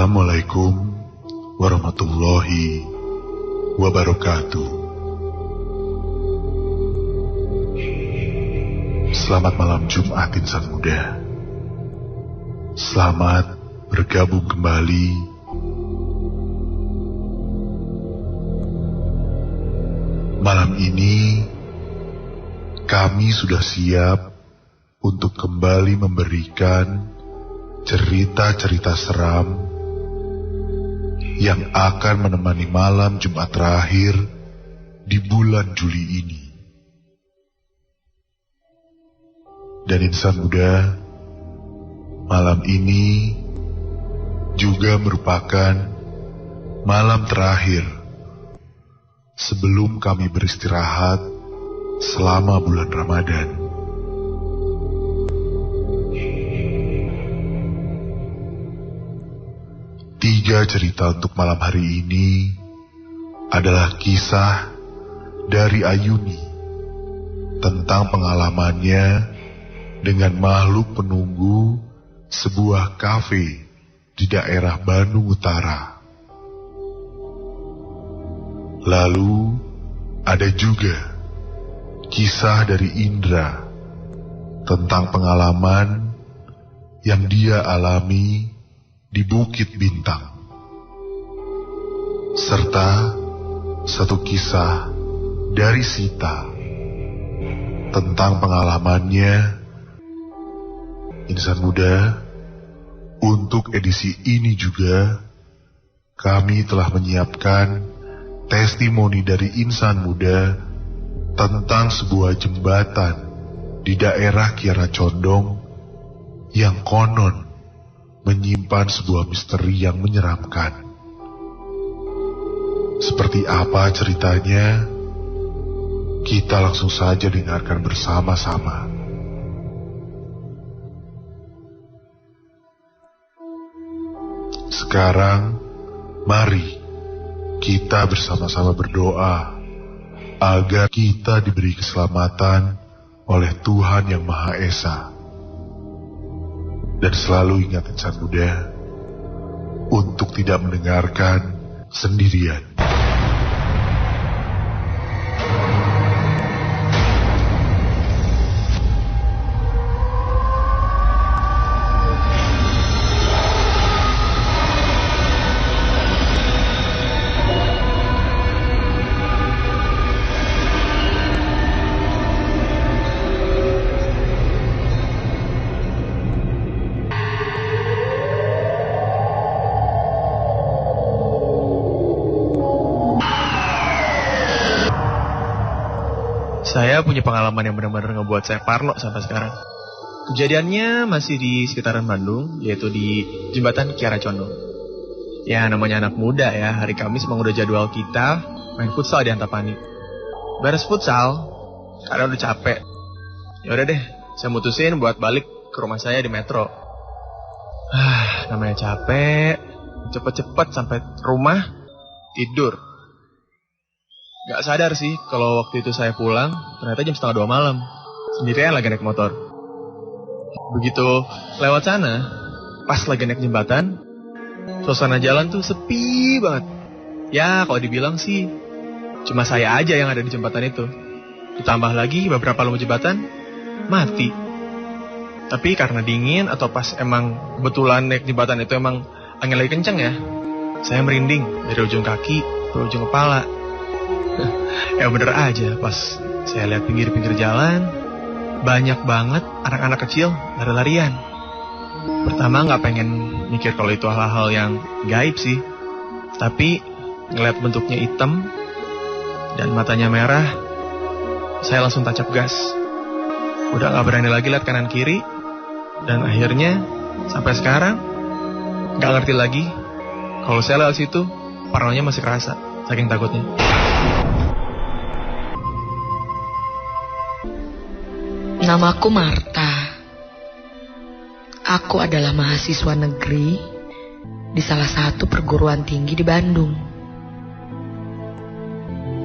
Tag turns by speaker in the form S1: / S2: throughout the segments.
S1: Assalamualaikum warahmatullahi wabarakatuh. Selamat malam Jumat insan muda. Selamat bergabung kembali malam ini. Kami sudah siap untuk kembali memberikan cerita-cerita seram yang akan menemani malam Jumat terakhir di bulan Juli ini. Dan insan muda, malam ini juga merupakan malam terakhir sebelum kami beristirahat selama bulan Ramadan. Tiga cerita untuk malam hari ini adalah kisah dari Ayuni tentang pengalamannya dengan makhluk penunggu sebuah kafe di daerah Bandung Utara. Lalu ada juga kisah dari Indra tentang pengalaman yang dia alami di Bukit Bintang, serta satu kisah dari Sita tentang pengalamannya. Insan muda, untuk edisi ini juga kami telah menyiapkan testimoni dari insan muda tentang sebuah jembatan di daerah Kiara Condong yang konon menyimpan sebuah misteri yang menyeramkan. Seperti apa ceritanya? Kita langsung saja dengarkan bersama-sama. Sekarang, mari kita bersama-sama berdoa agar kita diberi keselamatan oleh Tuhan Yang Maha Esa. Dan selalu ingat insan muda, untuk tidak mendengarkan sendirian.
S2: Saya punya pengalaman yang benar-benar ngebuat saya parno sampai sekarang. Kejadiannya masih di sekitaran Bandung, yaitu di Jembatan Kiara Condong. Ya, namanya anak muda ya, hari Kamis memang udah jadwal kita main futsal di Antapani. Beres futsal, karena udah capek. Ya udah deh, saya mutusin buat balik ke rumah saya di Metro. Namanya capek, cepet-cepet sampai rumah, tidur. Gak sadar sih kalau waktu itu saya pulang ternyata jam 1:30 malam. Sendirian lagi naik motor. Begitu lewat sana, pas lagi naik jembatan, suasana jalan tuh sepi banget. Ya kalau dibilang sih cuma saya aja yang ada di jembatan itu. Ditambah lagi beberapa lampu jembatan mati. Tapi karena dingin atau pas emang kebetulan naik jembatan itu emang angin lagi kenceng ya, saya merinding dari ujung kaki ke ujung kepala. Ya bener aja, pas saya lihat pinggir-pinggir jalan, banyak banget anak-anak kecil lari-larian. Pertama gak pengen mikir kalau itu hal-hal yang gaib sih, tapi ngeliat bentuknya hitam dan matanya merah, saya langsung tancap gas. Udah gak berani lagi lihat kanan kiri, dan akhirnya sampai sekarang gak ngerti lagi kalau saya lewat situ parnonya masih kerasa, saking takutnya.
S3: Namaku Marta. Aku adalah mahasiswa negeri di salah satu perguruan tinggi di Bandung.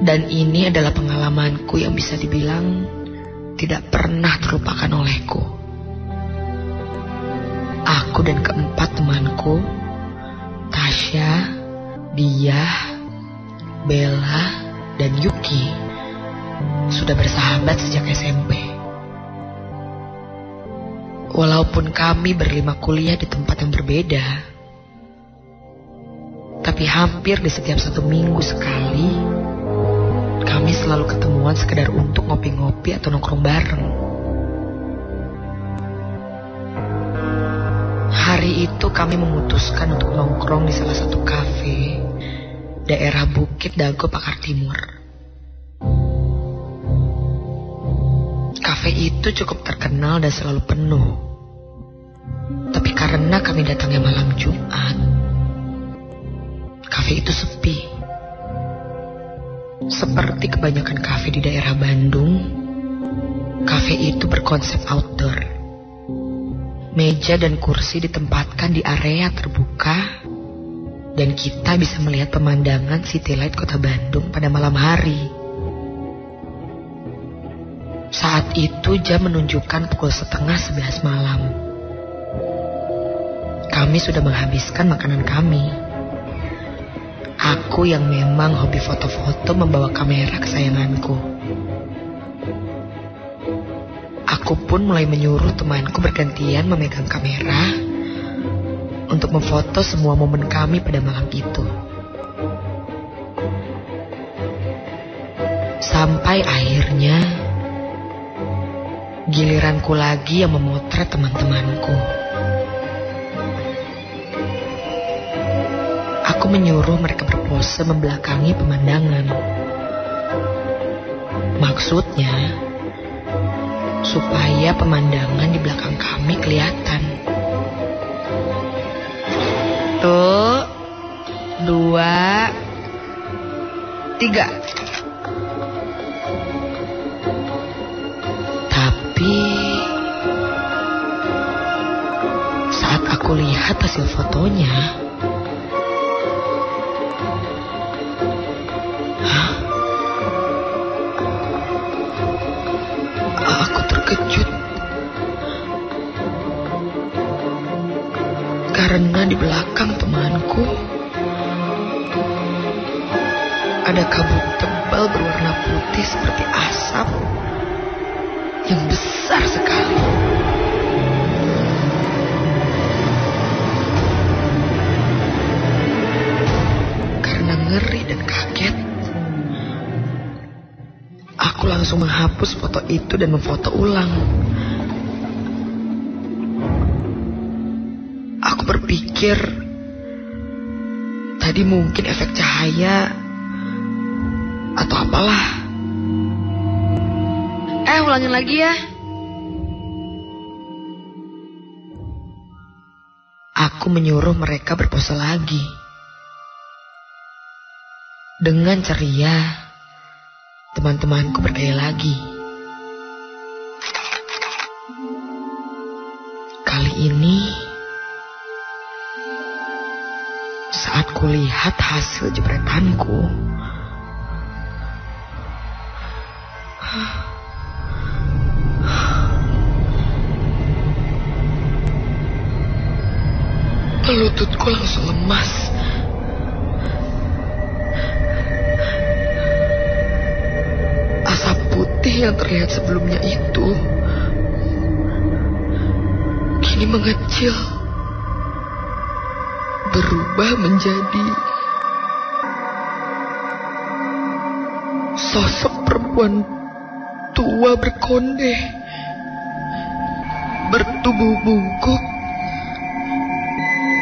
S3: Dan ini adalah pengalamanku yang bisa dibilang tidak pernah terlupakan olehku. Aku dan keempat temanku Tasya, Dia, Bella, dan Yuki sudah bersahabat sejak SMP. Walaupun kami berlima kuliah di tempat yang berbeda, tapi hampir di setiap 1 minggu sekali, kami selalu ketemuan sekedar untuk ngopi-ngopi atau nongkrong bareng. Hari itu kami memutuskan untuk nongkrong di salah satu kafe daerah Bukit Dago Pakar Timur. Kafe itu cukup terkenal dan selalu penuh. Tapi karena kami datangnya malam Jumat, kafe itu sepi. Seperti kebanyakan kafe di daerah Bandung, kafe itu berkonsep outdoor. Meja dan kursi ditempatkan di area terbuka, dan kita bisa melihat pemandangan city light kota Bandung pada malam hari. Saat itu jam menunjukkan pukul 10:30 malam. Kami sudah menghabiskan makanan kami. Aku yang memang hobi foto-foto membawa kamera kesayanganku. Aku pun mulai menyuruh temanku bergantian memegang kamera untuk memfoto semua momen kami pada malam itu. Sampai akhirnya giliranku lagi yang memotret teman-temanku. Aku menyuruh mereka berpose membelakangi pemandangan. Maksudnya, supaya pemandangan di belakang kami kelihatan. 1, 2, 3. Tapi saat aku lihat hasil fotonya, aku terkejut. Karena di belakang temanku ada kabut tebal berwarna putih seperti asap yang besar sekali. Karena ngeri dan kaget, aku langsung menghapus foto itu dan memfoto ulang. Aku berpikir tadi mungkin efek cahaya atau apalah. Ulangin lagi ya. Aku menyuruh mereka berpose lagi. Dengan ceria, teman-temanku bergaya lagi. Kali ini, saat kulihat hasil jepretanku, lututku langsung lemas. Asap putih yang terlihat sebelumnya itu kini mengecil, berubah menjadi sosok perempuan tua berkonde, bertubuh bungkuk,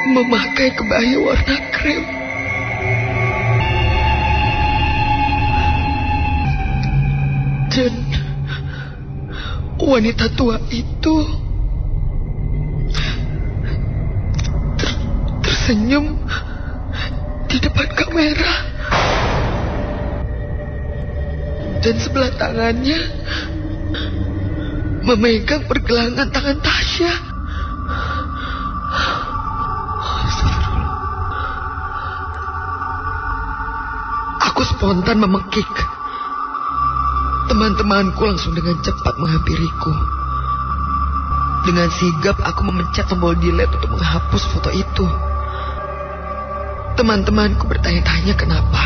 S3: memakai kebaya warna krem. Dan wanita tua itu tersenyum di depan kamera. Dan sebelah tangannya memegang pergelangan tangan Tasya. Aku spontan memekik. Teman-temanku langsung dengan cepat menghampiriku. Dengan sigap aku memencet tombol delete untuk menghapus foto itu. Teman-temanku bertanya-tanya kenapa.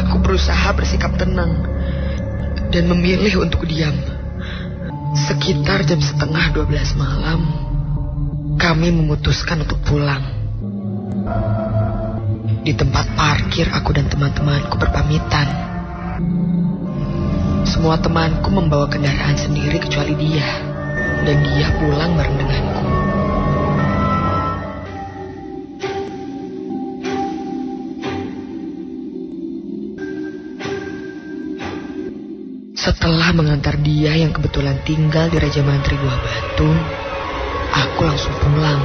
S3: Aku berusaha bersikap tenang dan memilih untuk diam. Sekitar jam 11:30 malam, kami memutuskan untuk pulang. Di tempat parkir, aku dan teman-temanku berpamitan. Semua temanku membawa kendaraan sendiri kecuali dia, dan dia pulang bareng denganku. Setelah mengantar dia yang kebetulan tinggal di Raja Mantri Buah Batu, aku langsung pulang.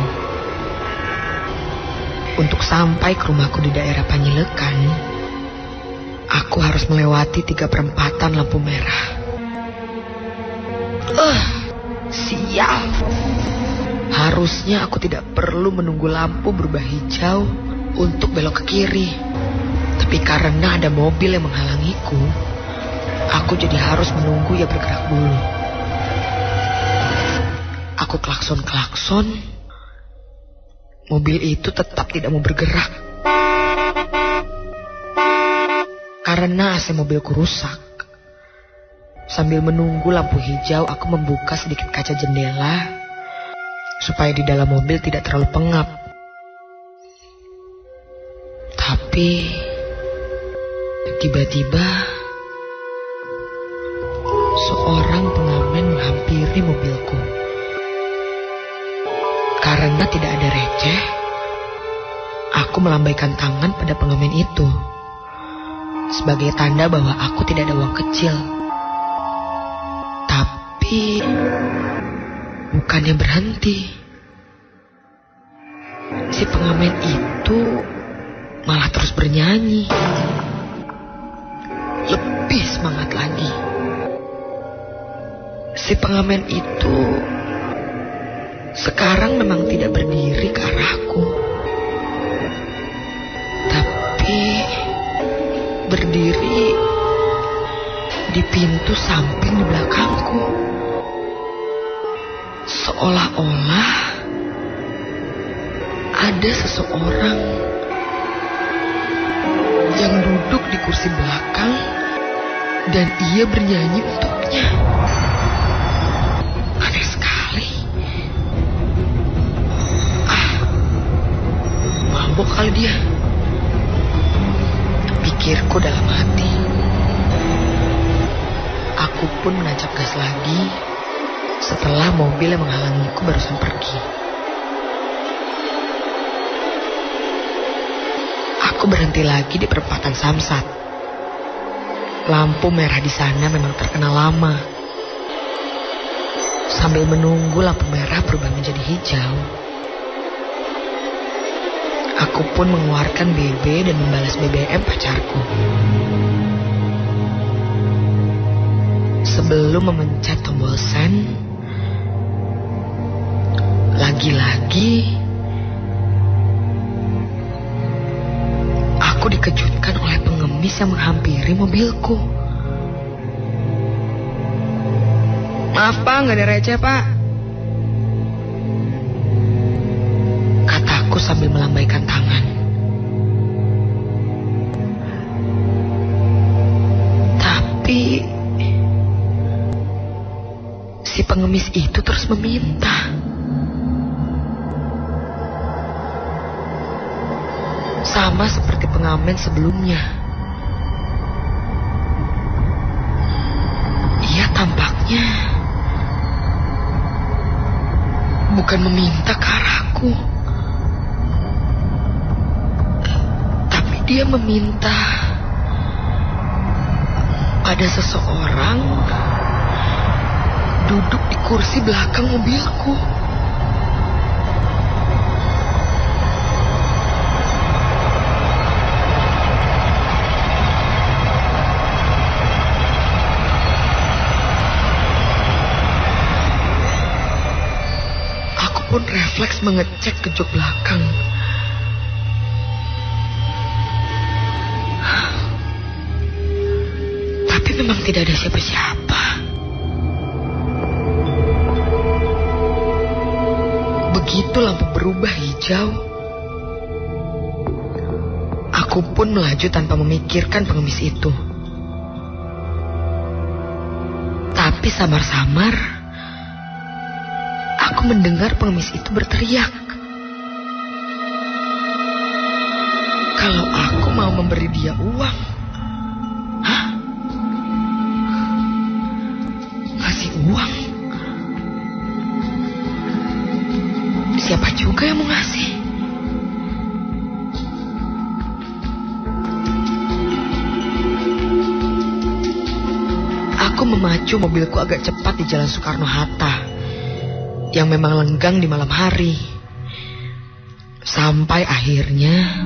S3: Untuk sampai ke rumahku di daerah Panjilekan, aku harus melewati 3 perempatan lampu merah. Sial. Harusnya aku tidak perlu menunggu lampu berubah hijau untuk belok ke kiri. Tapi karena ada mobil yang menghalangiku, aku jadi harus menunggu ia bergerak dulu. Aku klakson-klakson. Mobil itu tetap tidak mau bergerak. Karena AC mobilku rusak. Sambil menunggu lampu hijau, aku membuka sedikit kaca jendela supaya di dalam mobil tidak terlalu pengap. Tapi tiba-tiba seorang pengamen menghampiri mobilku. Karena tidak ada receh, aku melambaikan tangan pada pengamen itu sebagai tanda bahwa aku tidak ada uang kecil. Tapi bukannya berhenti. Si pengamen itu malah terus bernyanyi. Lebih semangat lagi. Si pengamen itu sekarang memang tidak berdiri ke arahku, tapi berdiri di pintu samping di belakangku. Seolah-olah ada seseorang yang duduk di kursi belakang dan ia bernyanyi untuknya. Aneh sekali. Mabuk kali dia, pikirku dalam hati. Aku pun menancap gas lagi setelah mobil yang menghalangiku barusan pergi. Aku berhenti lagi di perempatan Samsat. Lampu merah di sana memang terkenal lama. Sambil menunggu lampu merah berubah menjadi hijau, aku pun mengeluarkan BB dan membalas BBM pacarku. Sebelum memencet tombol send, lagi-lagi aku dikejutkan oleh pengemis yang menghampiri mobilku. Maaf Pak, nggak ada receh Pak, kataku sambil melambaikan tangan. Tapi si pengemis itu terus meminta. Sama seperti pengamen sebelumnya. Ia tampaknya bukan meminta ke arahku, tapi dia meminta pada seseorang duduk di kursi belakang mobilku. Pun refleks mengecek ke jok belakang. Tapi memang tidak ada siapa-siapa. Begitu lampu berubah hijau, Aku pun melaju tanpa memikirkan pengemis itu. Tapi samar-samar, aku mendengar pengemis itu berteriak. Kalau aku mau memberi dia uang. Hah? Ngasih uang? Siapa juga yang mau ngasih? Aku memacu mobilku agak cepat di Jalan Soekarno-Hatta yang memang lenggang di malam hari. Sampai akhirnya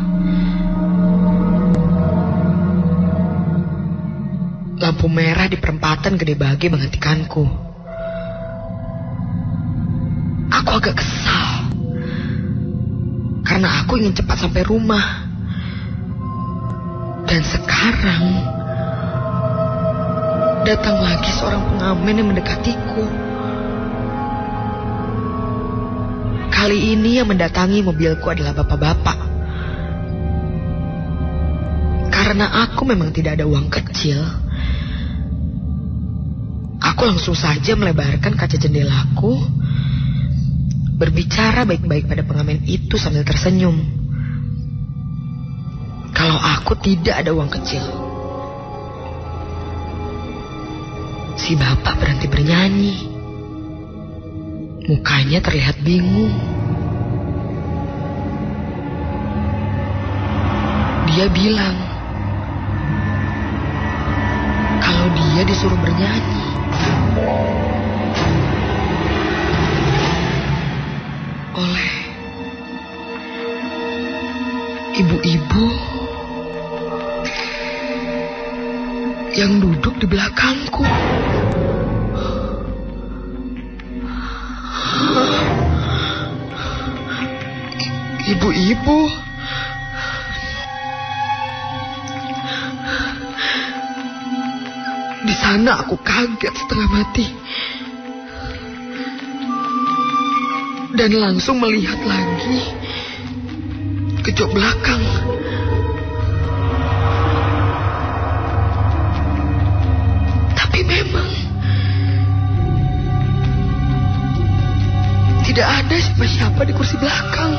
S3: lampu merah di perempatan Gede Bage menghentikanku. Aku agak kesal karena aku ingin cepat sampai rumah. Dan sekarang datang lagi seorang pengamen yang mendekatiku. Kali ini yang mendatangi mobilku adalah bapak-bapak. Karena aku memang tidak ada uang kecil, aku langsung saja melebarkan kaca jendelaku, berbicara baik-baik pada pengamen itu sambil tersenyum. Kalau aku tidak ada uang kecil. Si bapak berhenti bernyanyi. Mukanya terlihat bingung. Dia bilang kalau dia disuruh bernyanyi. Oleh ibu-ibu yang duduk di belakangku. Ibu-ibu, di sana aku kaget setengah mati dan langsung melihat lagi ke jok belakang. Tapi memang tidak ada siapa-siapa di kursi belakang.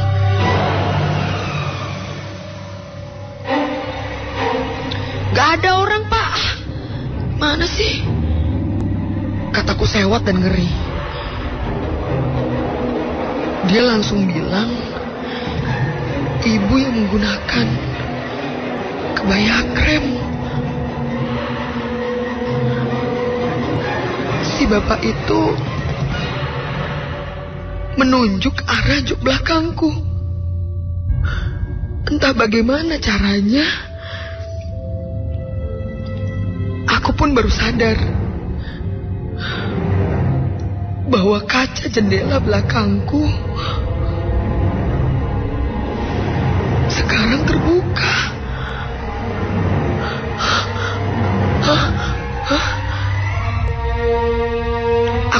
S3: Gak ada orang, Pak. Mana sih? Kataku sewot dan ngeri. Dia langsung bilang, ibu yang menggunakan kebaya krem. Si bapak itu menunjuk arah jok belakangku. Entah bagaimana caranya, aku pun baru sadar bahwa kaca jendela belakangku sekarang terbuka.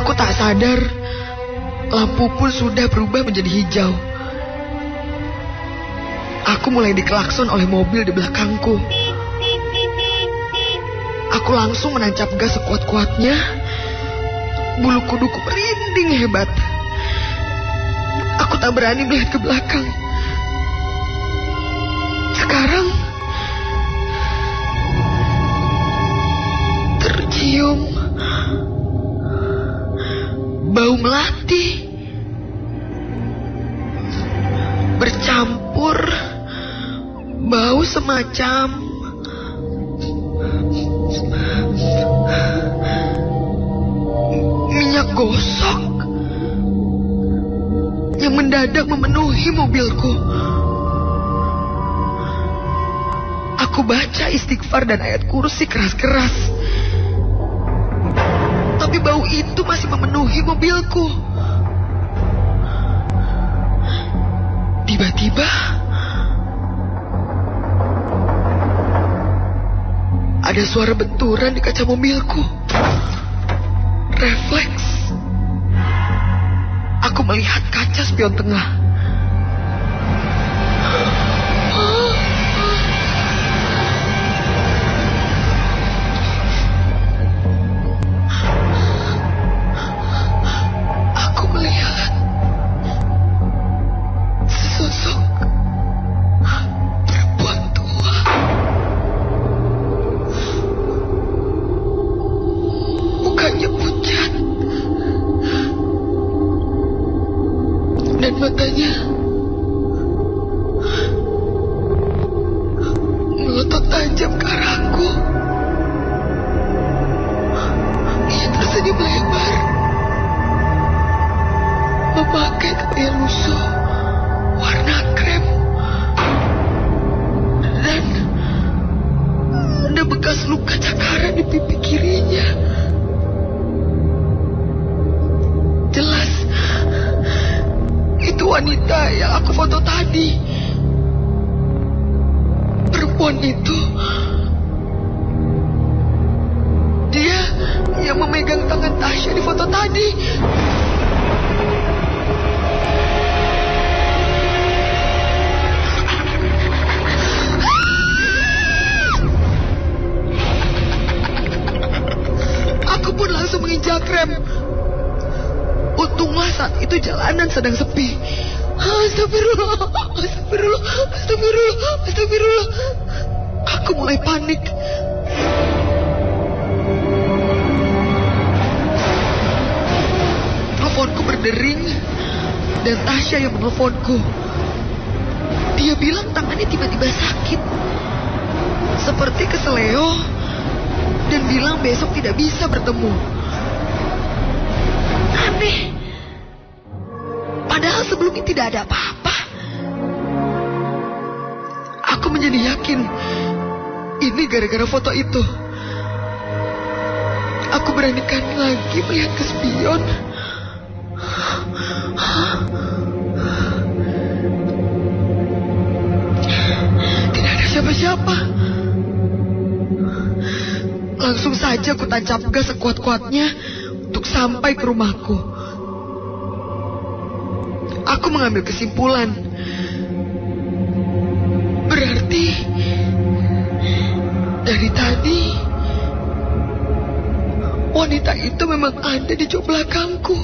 S3: Aku tak sadar lampu pun sudah berubah menjadi hijau. Aku mulai dikelakson oleh mobil di belakangku. Aku langsung menancap gas sekuat-kuatnya. Bulu kuduku merinding hebat. Aku tak berani melihat ke belakang. Sekarang tercium bau melati bercampur bau semacam minyak gosok yang mendadak memenuhi mobilku. Aku baca istighfar dan ayat kursi keras-keras, tapi bau itu masih memenuhi mobilku. Tiba-tiba ada suara benturan di kaca mobilku. Refleks, aku melihat kaca spion tengah. matanya melotot tajam ke arahku. Ia tersenyum lebar, memakai kebaya lusuh warna krem, dan ada bekas luka cakaran di pipi kirinya. Jelas, itu wanita yang aku foto tadi. Perempuan itu, dia yang memegang tangan Tasya di foto tadi. Aku pun langsung menginjak rem. Untunglah saat itu jalanan sedang sepi. Astagfirullah, astagfirullah, astagfirullah, astagfirullah. Aku mulai panik. Teleponku berdering dan Tasya yang meneleponku. Dia bilang tangannya tiba-tiba sakit, seperti keseleo, dan bilang besok tidak bisa bertemu. Aneh. Padahal sebelumnya tidak ada apa-apa. Aku menjadi yakin ini gara-gara foto itu. Aku beranikan lagi melihat ke spion. Tidak ada siapa-siapa. Langsung saja aku tancap gas sekuat-kuatnya untuk sampai ke rumahku. Aku mengambil kesimpulan. Berarti dari tadi wanita itu memang ada di jok belakangku.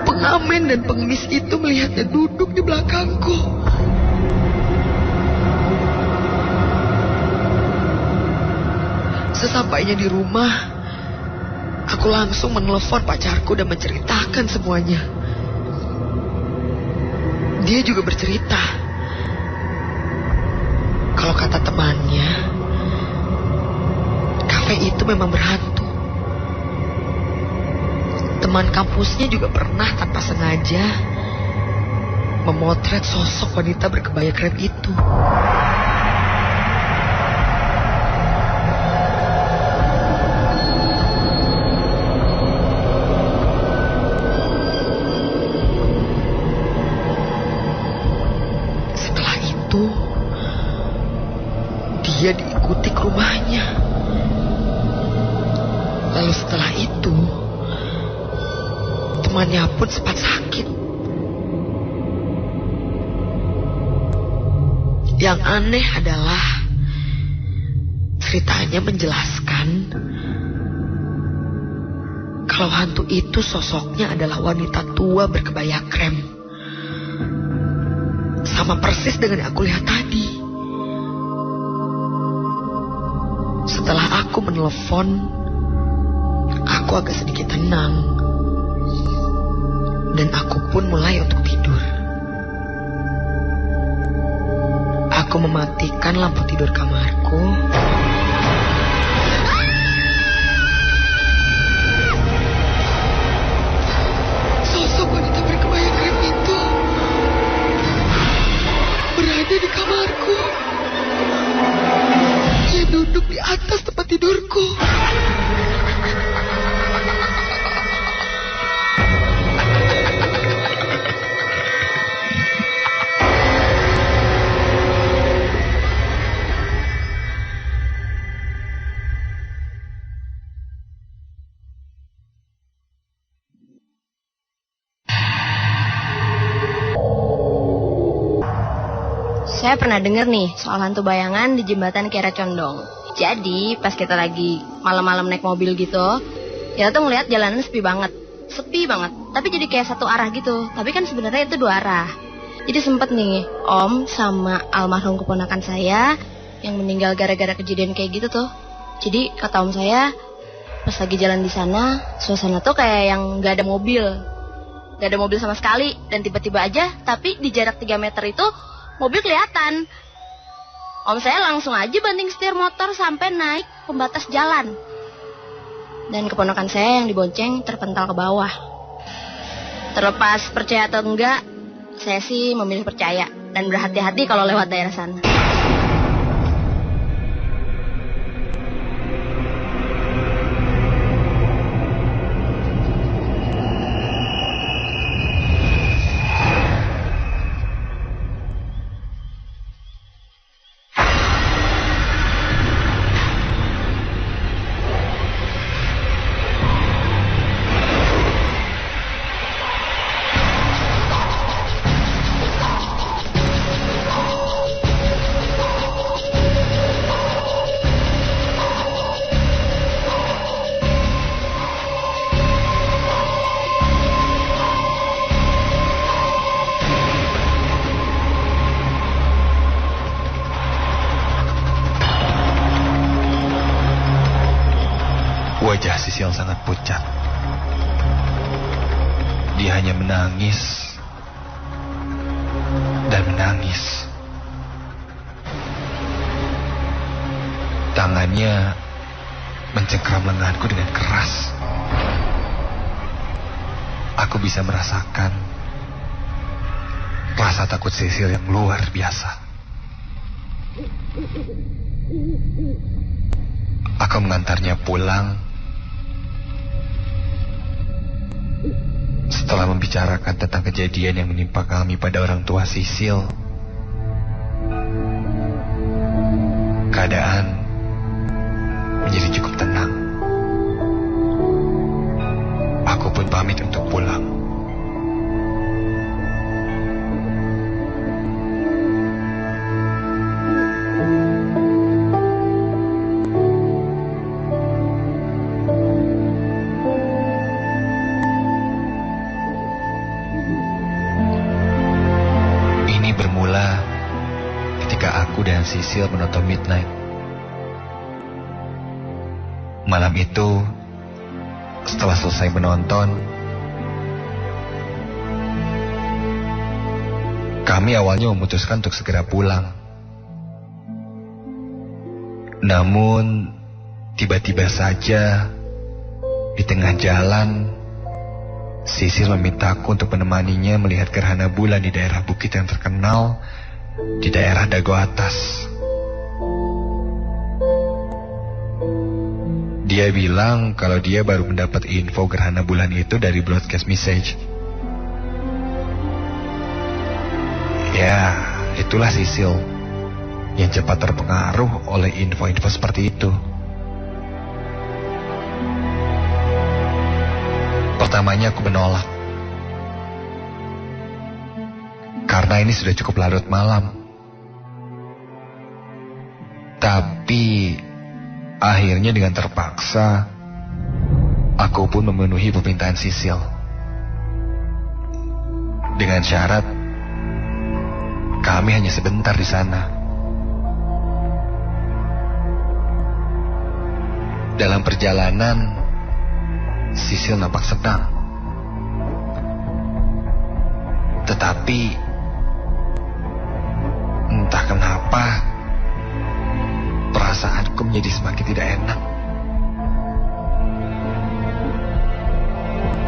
S3: Pengamen dan pengemis itu melihatnya duduk di belakangku. Sesampainya di rumah, aku langsung menelepon pacarku dan menceritakan semuanya. Dia juga bercerita kalau kata temannya, kafe itu memang berhantu. Teman kampusnya juga pernah tanpa sengaja memotret sosok wanita berkebaya krem itu. Dia diikuti ke rumahnya. Lalu setelah itu, temannya pun sempat sakit. Yang aneh adalah ceritanya menjelaskan kalau hantu itu sosoknya adalah wanita tua berkebaya krem. Sama persis dengan yang aku lihat tadi. Setelah aku menelepon, aku agak sedikit tenang. Dan aku pun mulai untuk tidur. Aku mematikan lampu tidur kamarku. Sosok wanita berkebaya krem itu berada di kamarku. Dia duduk di atas tempat tidurku.
S4: Saya pernah dengar nih soal hantu bayangan di jembatan Kiara Condong. Jadi pas kita lagi malam-malam naik mobil gitu, kita tuh ngeliat jalanan sepi banget. Tapi jadi kayak satu arah gitu. Tapi kan sebenarnya itu dua arah. Jadi sempet nih Om sama almarhum keponakan saya yang meninggal gara-gara kejadian kayak gitu tuh. Jadi kata Om saya, pas lagi jalan di sana, suasana tuh kayak yang nggak ada mobil. Gak ada mobil sama sekali. Dan tiba-tiba aja, tapi di jarak 3 meter itu mobil kelihatan. Om saya langsung aja banting setir motor sampai naik pembatas jalan. Dan keponakan saya yang dibonceng terpental ke bawah. Terlepas percaya atau enggak, saya sih memilih percaya dan berhati-hati kalau lewat daerah sana.
S5: Wajah Sisil sangat pucat. Dia hanya menangis dan menangis. Tangannya mencengkram lenganku dengan keras. Aku bisa merasakan rasa takut Sisil yang luar biasa. Aku mengantarnya pulang. Setelah membicarakan tentang kejadian yang menimpa kami pada orang tua Sisil, keadaan menjadi cukup tenang. Aku pun pamit untuk pulang. Sisil menonton Midnight. Malam itu, setelah selesai menonton, kami awalnya memutuskan untuk segera pulang. Namun, tiba-tiba saja, di tengah jalan, Sisil memintaku untuk menemaninya melihat gerhana bulan di daerah bukit yang terkenal di daerah Dago Atas. Dia bilang kalau dia baru mendapat info gerhana bulan itu dari broadcast message. Ya, itulah Sisil yang cepat terpengaruh oleh info-info seperti itu. Pertamanya aku menolak. Karena ini sudah cukup larut malam. Tapi akhirnya dengan terpaksa aku pun memenuhi permintaan Sisil. Dengan syarat kami hanya sebentar di sana. Dalam perjalanan Sisil nampak senang. Tetapi entah kenapa perasaanku menjadi semakin tidak enak.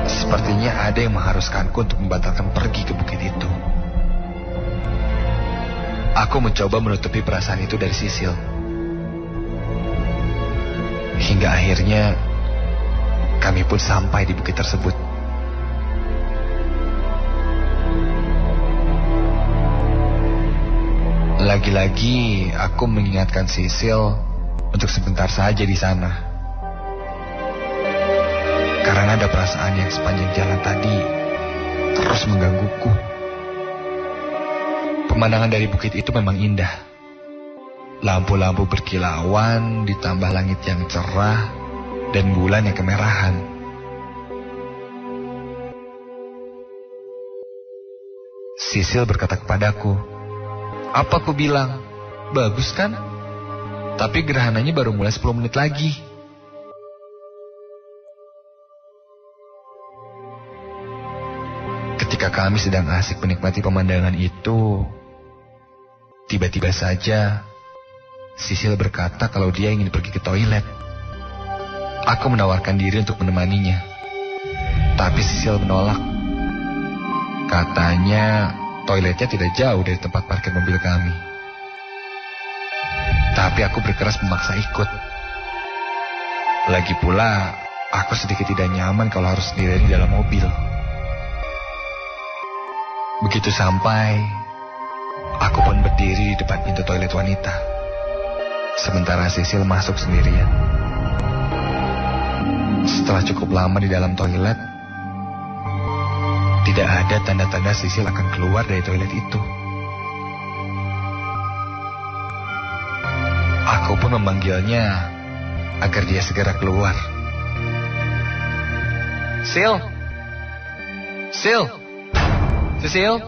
S5: Sepertinya ada yang mengharuskanku untuk membatalkan pergi ke bukit itu. Aku mencoba menutupi perasaan itu dari Sisil. Hingga akhirnya kami pun sampai di bukit tersebut. Lagi-lagi aku mengingatkan Sisil untuk sebentar saja di sana. Karena ada perasaan yang sepanjang jalan tadi terus menggangguku. Pemandangan dari bukit itu memang indah. Lampu-lampu berkilauan ditambah langit yang cerah dan bulan yang kemerahan. Sisil berkata kepadaku, "Apa aku bilang? Bagus kan? Tapi gerhananya baru mulai 10 menit lagi." Ketika kami sedang asik menikmati pemandangan itu, tiba-tiba saja Sisil berkata kalau dia ingin pergi ke toilet. Aku menawarkan diri untuk menemaninya, tapi Sisil menolak. Katanya toiletnya tidak jauh dari tempat parkir mobil kami. Tapi aku berkeras memaksa ikut. Lagi pula, aku sedikit tidak nyaman kalau harus sendirian di dalam mobil. Begitu sampai, aku pun berdiri di depan pintu toilet wanita. Sementara Sisil masuk sendirian. Setelah cukup lama di dalam toilet, tidak ada tanda-tanda Sisil akan keluar dari toilet itu. Aku pun memanggilnya agar dia segera keluar. Sil! Sil! Sisil?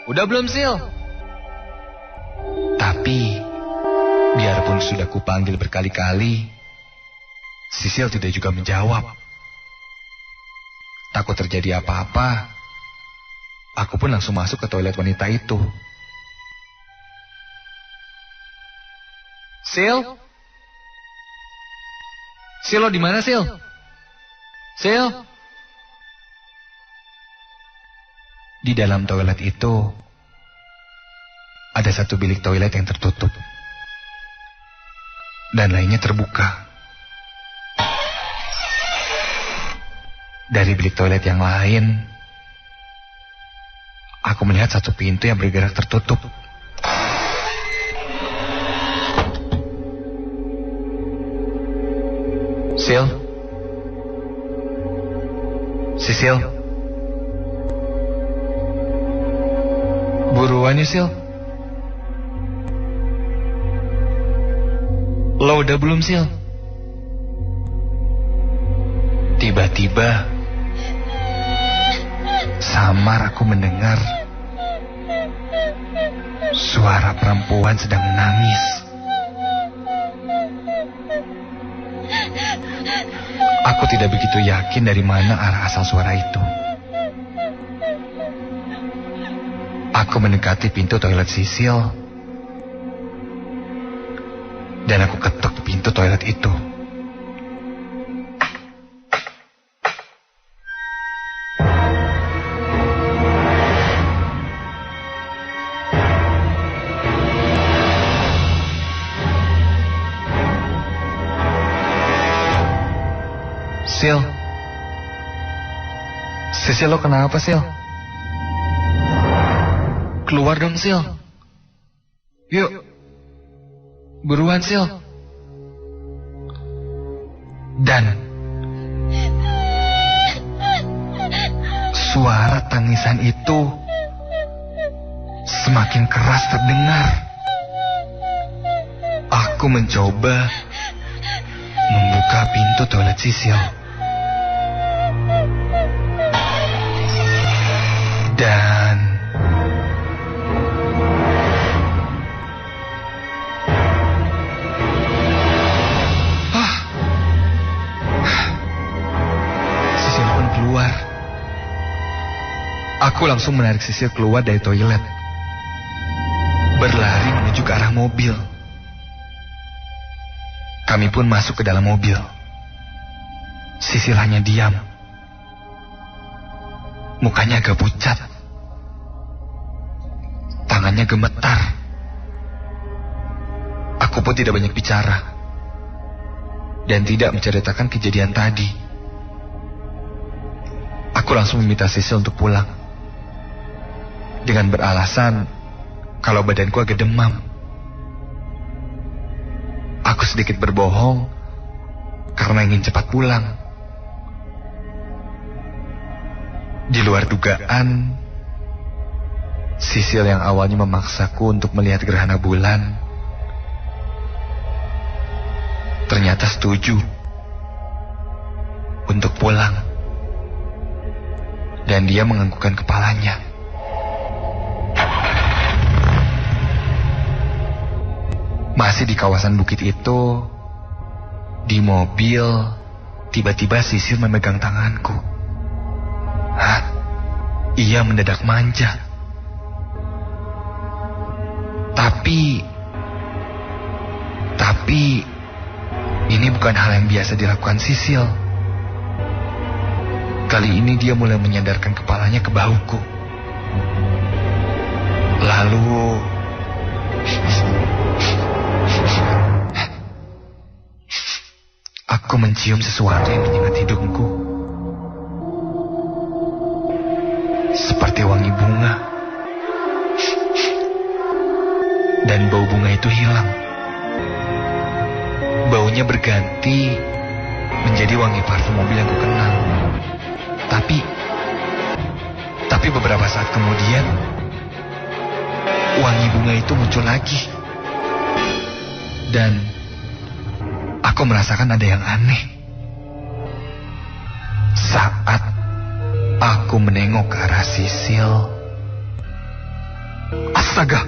S5: Udah belum, Sil? Tapi, biarpun sudah kupanggil berkali-kali, Sisil tidak juga menjawab. Takut terjadi apa-apa, aku pun langsung masuk ke toilet wanita itu. Sil? Sil, lo di mana, Sil? Sil? Di dalam toilet itu ada satu bilik toilet yang tertutup dan lainnya terbuka. Dari bilik toilet yang lain, aku melihat satu pintu yang bergerak tertutup. Sil? Sisil? Buruan ya, Sil. Lo udah belum, Sil? Tiba-tiba, samar aku mendengar suara perempuan sedang menangis. Aku tidak begitu yakin dari mana arah asal suara itu. Aku mendekati pintu toilet Sisil dan aku ketuk pintu toilet itu. Sil, Sisil, lo kenapa, Sil? Keluar dong, Sil. Yuk, buruan, Sil. Dan suara tangisan itu semakin keras terdengar. Aku mencoba membuka pintu toilet Sisil. Dan Sisil pun keluar. Aku langsung menarik Sisil keluar dari toilet, berlari menuju ke arah mobil. Kami pun masuk ke dalam mobil. Sisil hanya diam. Mukanya agak pucat. Tangannya gemetar. Aku pun tidak banyak bicara dan tidak menceritakan kejadian tadi. Aku langsung meminta Sisil untuk pulang dengan beralasan kalau badanku agak demam. Aku sedikit berbohong karena ingin cepat pulang. Di luar dugaan, Sisil yang awalnya memaksaku untuk melihat gerhana bulan ternyata setuju untuk pulang. Dan dia menganggukkan kepalanya. Masih di kawasan bukit itu, di mobil, tiba-tiba Sisil memegang tanganku. Hah? ia mendadak manja. Tapi ini bukan hal yang biasa dilakukan Sisil. Kali ini dia mulai menyandarkan kepalanya ke bahuku. Lalu aku mencium sesuatu yang menyengat hidungku. Seperti wangi bunga. Dan bau bunga itu hilang. Baunya berganti menjadi wangi parfum mobil yang kukenal. Tapi beberapa saat kemudian, wangi bunga itu muncul lagi. Dan aku merasakan ada yang aneh. Saat aku menengok ke arah Sisil. Astaga!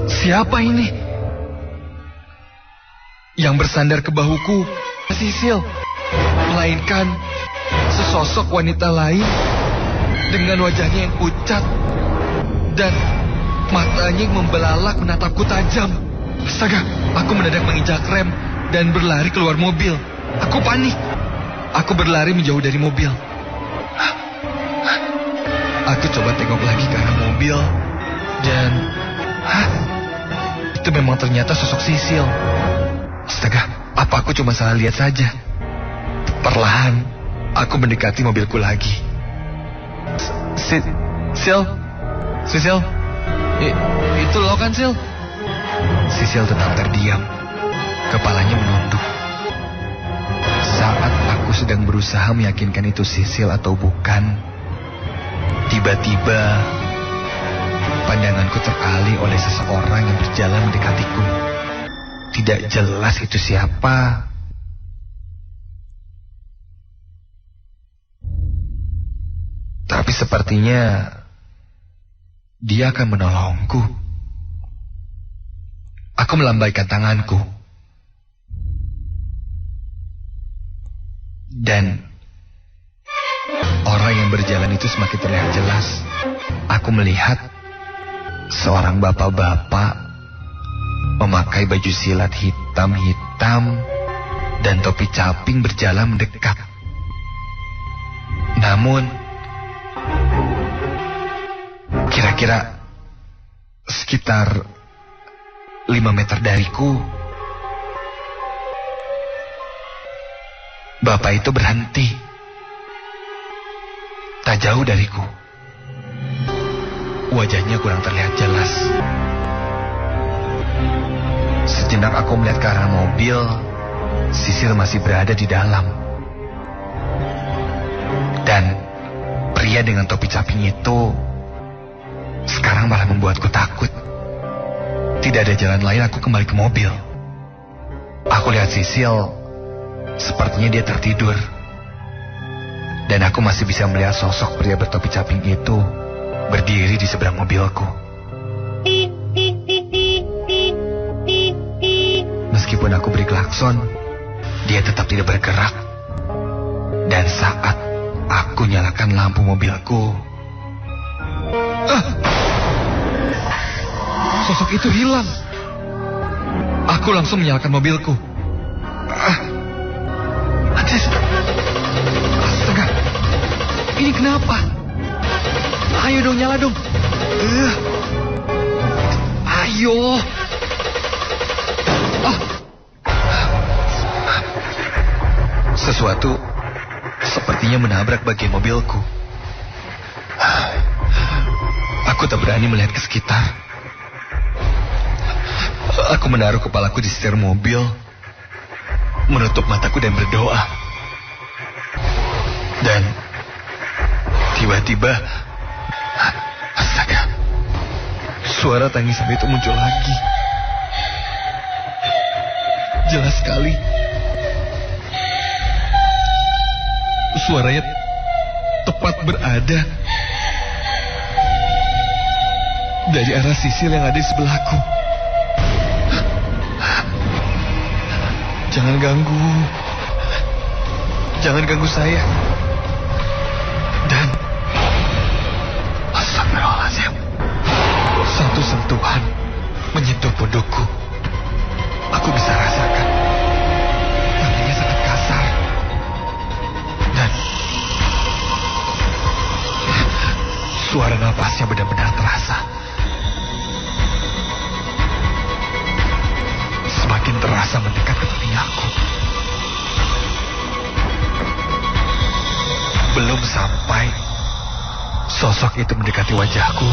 S5: Siapa ini? Yang bersandar ke bahuku, Sisil. Melainkan sesosok wanita lain dengan wajahnya yang pucat dan matanya yang membelalak menatapku tajam. Astaga, aku mendadak menginjak rem dan berlari keluar mobil. Aku panik. Aku berlari menjauh dari mobil. Aku coba tengok lagi ke arah mobil dan itu memang ternyata sosok Sisil. Astaga, apa aku cuma salah lihat saja? Perlahan, aku mendekati mobilku lagi. Sisil, itu lo kan, Sil? Sisil tetap terdiam, kepalanya menunduk. Saat aku sedang berusaha meyakinkan itu Sisil atau bukan, tiba-tiba pandanganku teralih oleh seseorang yang berjalan mendekatiku. Tidak jelas itu siapa. Tapi sepertinya dia akan menolongku. Aku melambaikan tanganku. Dan orang yang berjalan itu semakin terlihat jelas. Aku melihat seorang bapak-bapak memakai baju silat hitam-hitam dan topi caping berjalan mendekat. Namun, kira-kira sekitar 5 meter dariku, bapak itu berhenti. Tak jauh dariku. Wajahnya kurang terlihat jelas. Sejenak aku melihat ke arah mobil. Sisil masih berada di dalam. Dan pria dengan topi caping itu sekarang malah membuatku takut. Tidak ada jalan lain aku kembali ke mobil. Aku lihat Sisil, sepertinya dia tertidur. Dan aku masih bisa melihat sosok pria bertopi caping itu berdiri di seberang mobilku. Meskipun aku beri klakson, dia tetap tidak bergerak. Dan saat aku nyalakan lampu mobilku, sosok itu hilang. Aku langsung menyalakan mobilku. Astaga, ini kenapa? Ayo dong, nyala dong. Ayo. Sesuatu sepertinya menabrak bagian mobilku. Aku tak berani melihat ke sekitar. Aku menaruh kepalaku di setir mobil, menutup mataku dan berdoa. Dan tiba-tiba, astaga, suara tangisan itu muncul lagi. Jelas sekali. Suaranya tepat berada dari arah Sisil yang ada di sebelahku. Jangan ganggu. Jangan ganggu saya. Dan astagfirullahaladzim, satu sentuhan menyentuh pundukku. Aku bisa rasakan tangannya sangat kasar. Dan suara nafasnya benar-benar terasa. Semakin terasa mendekat ke telingaku. Belum sampai sosok itu mendekati wajahku,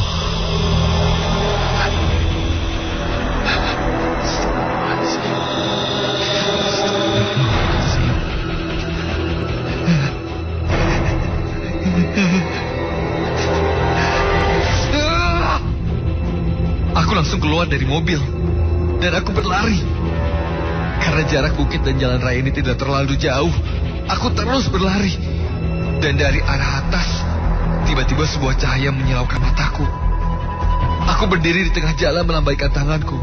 S5: aku langsung keluar dari mobil dan aku berlari. Karena jarak bukit dan jalan raya ini tidak terlalu jauh, aku terus berlari. Dan dari arah atas, tiba-tiba sebuah cahaya menyilaukan mataku. Aku berdiri di tengah jalan melambaikan tanganku.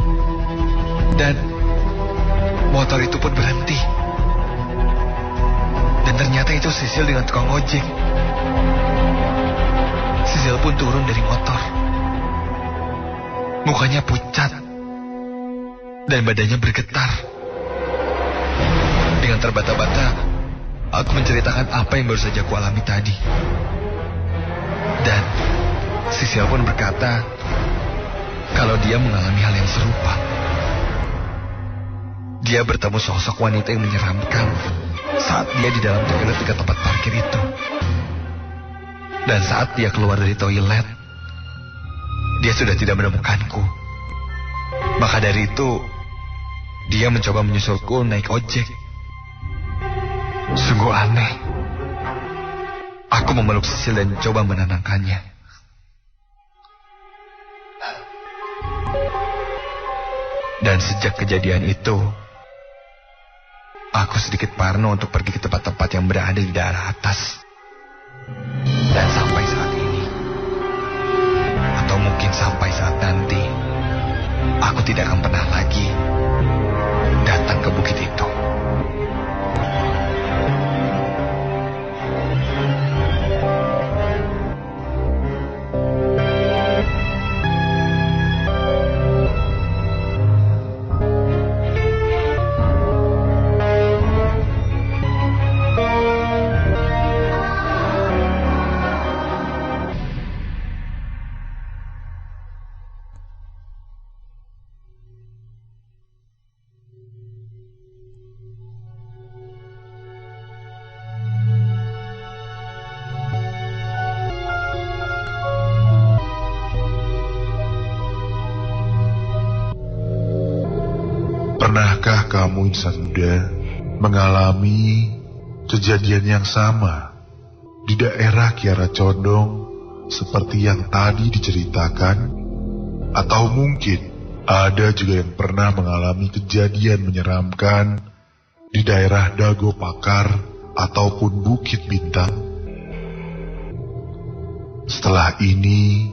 S5: Dan motor itu pun berhenti. Dan ternyata itu Sisil dengan tukang ojek. Sisil pun turun dari motor. Mukanya pucat. Dan badannya bergetar. Dengan terbata-bata, aku menceritakan apa yang baru saja aku alami tadi. Dan Sisil pun berkata kalau dia mengalami hal yang serupa. Dia bertemu sosok wanita yang menyeramkan saat dia di dalam toilet dekat tempat parkir itu. Dan saat dia keluar dari toilet, dia sudah tidak menemukanku. Maka dari itu, dia mencoba menyusulku naik ojek. Sungguh aneh. Aku memeluk Sisil dan coba menenangkannya. Dan sejak kejadian itu, aku sedikit parno untuk pergi ke tempat-tempat yang berada di daerah atas. Dan sampai saat ini, atau mungkin sampai saat nanti, aku tidak akan pernah lagi datang ke bukit itu.
S1: Pernahkah kamu insan muda mengalami kejadian yang sama di daerah Kiara Condong seperti yang tadi diceritakan? Atau mungkin ada juga yang pernah mengalami kejadian menyeramkan di daerah Dago Pakar ataupun Bukit Bintang? Setelah ini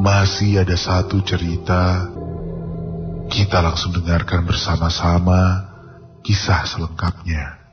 S1: masih ada satu cerita. Kita langsung dengarkan bersama-sama kisah selengkapnya.